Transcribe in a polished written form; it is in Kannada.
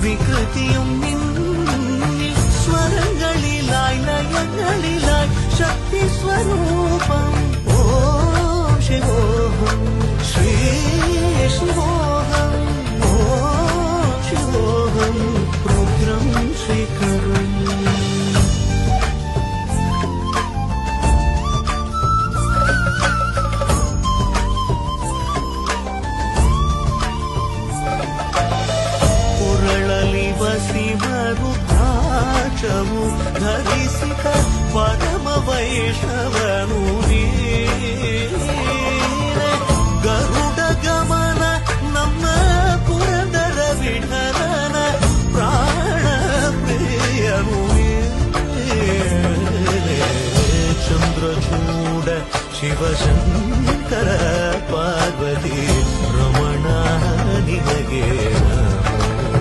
വികൃതിയും നിന്നിൽ സ്വരങ്ങളിലായി ലയങ്ങളിലായി ശക്തി സ്വരൂപം ഓം ശിവോഹം ശ്രീ ശിവോഹം ഓം ശിവോഹം രുദ്രം ശ്രീകരം ಶಿವರುದ್ರಾಕ್ಷವು ಧರಿಸಿದ ಪರಮ ವೈಷ್ಣವನು ಗರುಡ ಗಮನ ನಮ್ಮ ಪುರಂದರ ವಿಠಲನ ಪ್ರಾಣ ಪ್ರಿಯನು ಚಂದ್ರಚೂಡ ಶಿವಶಂಕರ ಪಾರ್ವತಿ ರಮಣ ನಿನಗೆ